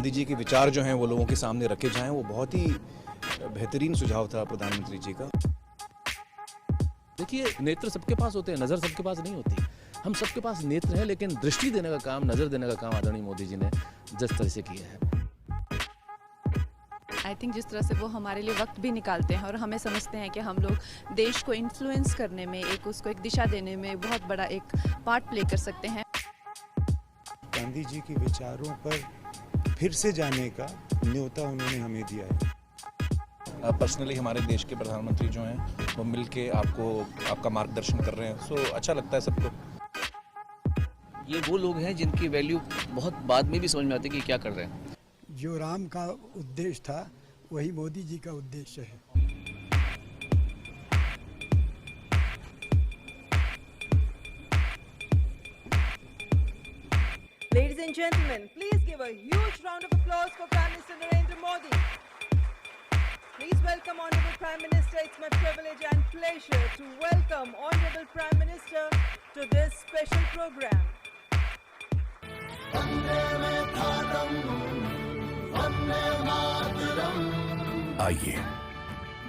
गांधी जी के विचार जो हैं वो लोगों के सामने रखे जाएं, वो बहुत ही बेहतरीन सुझाव था प्रधानमंत्री जी का। देखिए, नेत्र सबके पास होते हैं, नज़र सबके पास नहीं होती। हम सबके पास नेत्र है, लेकिन दृष्टि देने का काम, नज़र देने का काम आदरणीय मोदी जी ने जिस तरह से किया है, आई थिंक जिस तरह से वो हमारे लिए वक्त भी निकालते हैं और हमें समझते हैं कि हम लोग देश को इन्फ्लुएंस करने में, उसको एक दिशा देने में बहुत बड़ा एक पार्ट प्ले कर सकते हैं। गांधी जी के विचारों पर फिर से जाने का न्योता उन्होंने हमें दिया है। पर्सनली हमारे देश के प्रधानमंत्री जो हैं वो मिल के आपका मार्गदर्शन कर रहे हैं, सो अच्छा लगता है सबको। ये वो लोग हैं जिनकी वैल्यू बहुत बाद में भी समझ में आती है कि क्या कर रहे हैं। जो राम का उद्देश्य था वही मोदी जी का उद्देश्य है। Ladies and gentlemen, please give a huge round of applause for Prime Minister Narendra Modi. Please welcome Honorable Prime Minister. It's my privilege and pleasure to welcome Honorable Prime Minister to this special program. आइए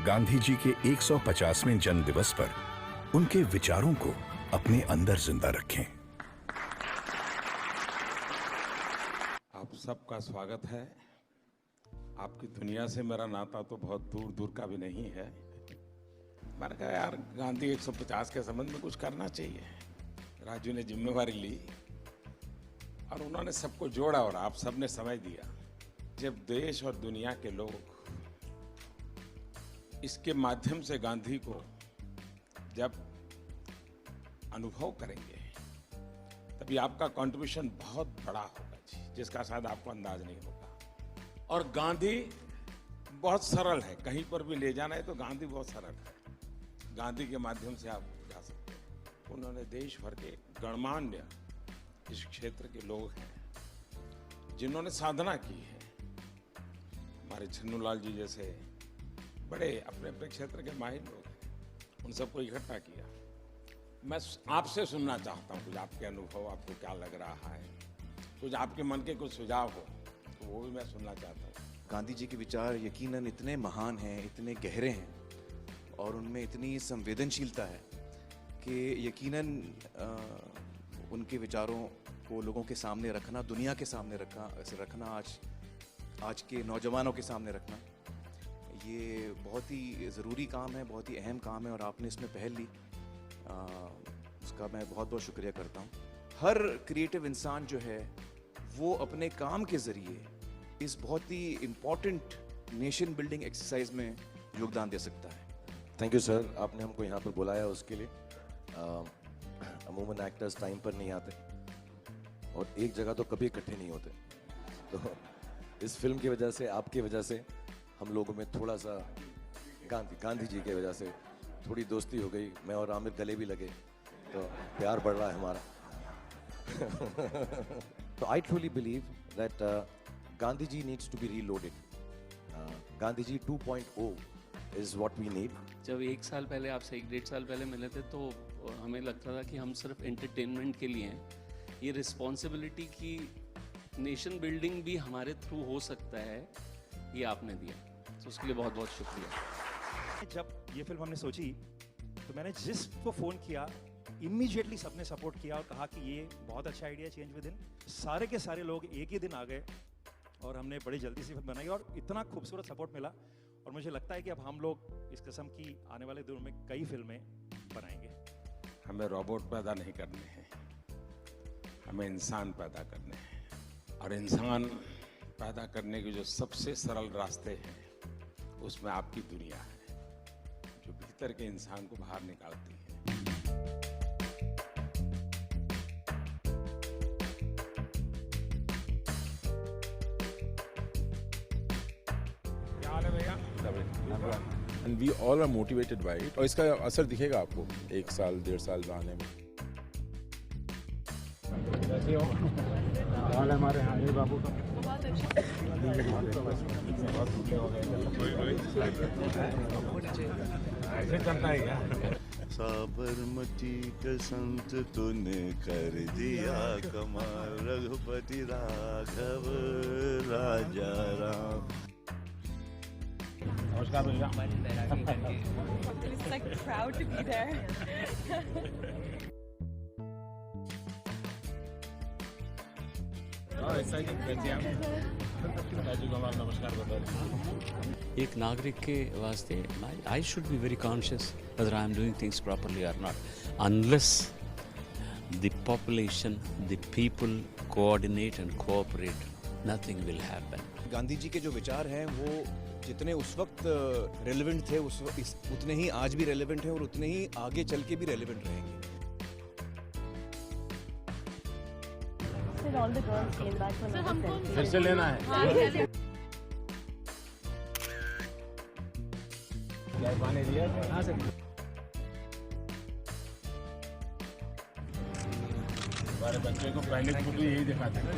गांधी जी के 150वें जन्म दिवस पर उनके विचारों को अपने अंदर जिंदा रखें। आप सबका स्वागत है। आपकी दुनिया से मेरा नाता तो बहुत दूर दूर का भी नहीं है। मैंने कहा यार गांधी 150 के संबंध में कुछ करना चाहिए। राजू ने जिम्मेवारी ली और उन्होंने सबको जोड़ा और आप सबने समय दिया। जब देश और दुनिया के लोग इसके माध्यम से गांधी को जब अनुभव करेंगे तभी आपका कंट्रीब्यूशन बहुत बड़ा होगा जी, जिसका शायद आपको अंदाज नहीं होगा। और गांधी बहुत सरल है, कहीं पर भी ले जाना है तो गांधी बहुत सरल है। गांधी के माध्यम से आप जा सकते हैं। उन्होंने देश भर के गणमान्य इस क्षेत्र के लोग हैं जिन्होंने साधना की है। हमारे छन्नूलाल जी जैसे बड़े अपने अपने क्षेत्र के माहिर लोग हैं, उन सबको इकट्ठा किया। मैं आपसे सुनना चाहता हूँ कुछ आपके अनुभव, आपको क्या लग रहा है, कुछ आपके मन के कुछ सुझाव हो तो वो भी मैं सुनना चाहता हूँ। गांधी जी के विचार यकीनन इतने महान हैं, इतने गहरे हैं और उनमें इतनी संवेदनशीलता है कि यकीनन उनके विचारों को लोगों के सामने रखना, दुनिया के सामने रखना, आज के नौजवानों के सामने रखना, ये बहुत ही ज़रूरी काम है, बहुत ही अहम काम है और आपने इसमें पहल ली, उसका मैं बहुत बहुत शुक्रिया करता हूँ। हर क्रिएटिव इंसान जो है वो अपने काम के ज़रिए इस बहुत ही इम्पॉर्टेंट नेशन बिल्डिंग एक्सरसाइज में योगदान दे सकता है। थैंक यू सर, आपने हमको यहाँ पर बुलाया उसके लिए। अमूमन एक्टर्स टाइम पर नहीं आते और एक जगह तो कभी इकट्ठे नहीं होते, तो इस फिल्म की वजह से, आपकी वजह से हम लोगों में थोड़ा सा गांधी जी की वजह से थोड़ी दोस्ती हो गई। मैं और आमिर गले भी लगे, तो प्यार बढ़ रहा है हमारा। तो I truly believe that Gandhi ji needs to be reloaded. Gandhi ji 2.0 is what we need. जब 1 साल पहले आपसे 1-1.5 साल पहले मिले थे तो हमें लगता था कि हम सिर्फ एंटरटेनमेंट के लिए हैं। ये रिस्पॉन्सिबिलिटी की नेशन बिल्डिंग भी हमारे थ्रू हो सकता है, ये आपने दिया, तो उसके लिए बहुत बहुत शुक्रिया। जब ये फिल्म हमने सोची तो मैंने जिसको फ़ोन किया इमीडिएटली सबने सपोर्ट किया और कहा कि ये बहुत अच्छा आइडिया, चेंज विद इन। सारे के सारे लोग एक ही दिन आ गए और हमने बड़ी जल्दी से फिल्म बनाई और इतना खूबसूरत सपोर्ट मिला। और मुझे लगता है कि अब हम लोग इस किस्म की आने वाले दिनों में कई फिल्में बनाएंगे। हमें रोबोट पैदा नहीं करने हैं, हमें इंसान पैदा करने हैं। और इंसान पैदा करने के जो सबसे सरल रास्ते हैं उसमें आपकी दुनिया है, जो भीतर के इंसान को बाहर निकालती है। क्या हाल है भैया? And we all are motivated by it. और इसका असर दिखेगा आपको 1 साल 1.5 साल आने में। हमारे हानि बाबू का ऐसे चलता है क्या? साबरमती का संत तूने कर दिया कमाल, रघुपति राघव राजा राम। नमस्कार भैया। It's like proud to be there. नमस्कार बताइए। एक नागरिक के वास्ते I should be very conscious whether I am doing things properly or not. Unless the population, the people coordinate and cooperate, nothing will happen. Gandhi ji के जो विचार हैं वो जितने उस वक्त रेलेवेंट थे उतने ही आज भी रेलेवेंट हैं और उतने ही आगे चल के भी रेलेवेंट रहेंगे। All the girls came back for another selfie. फिर से लेना है। पानी दिया? हाँ सर। हमारे बच्चे को पहले खुद यही दिखाते हैं।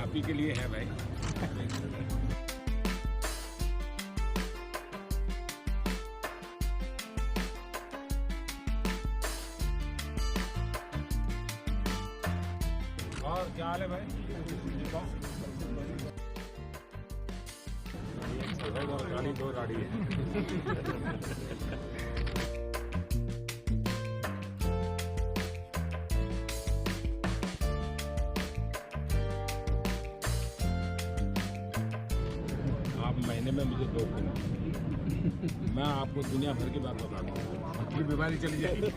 आप ही के लिए है भाई। और क्या हाल है भाई? गाड़ी दो गाड़ी है। आप महीने में मुझे 2 दिन, मैं आपको दुनिया भर की बात बता दूँ, अपनी बीमारी चली जाएगी।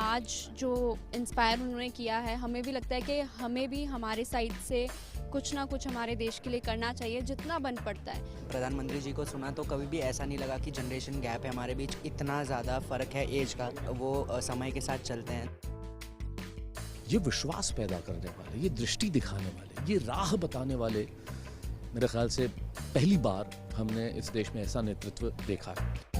आज जो इंस्पायर उन्होंने किया है, हमें भी लगता है कि हमें भी हमारे साइड से कुछ ना कुछ हमारे देश के लिए करना चाहिए जितना बन पड़ता है। प्रधानमंत्री जी को सुना तो कभी भी ऐसा नहीं लगा कि जनरेशन गैप है हमारे बीच, इतना ज़्यादा फ़र्क है एज का, वो समय के साथ चलते हैं। ये विश्वास पैदा करने वाले, ये दृष्टि दिखाने वाले, ये राह बताने वाले, मेरे ख्याल से पहली बार हमने इस देश में ऐसा नेतृत्व देखा है।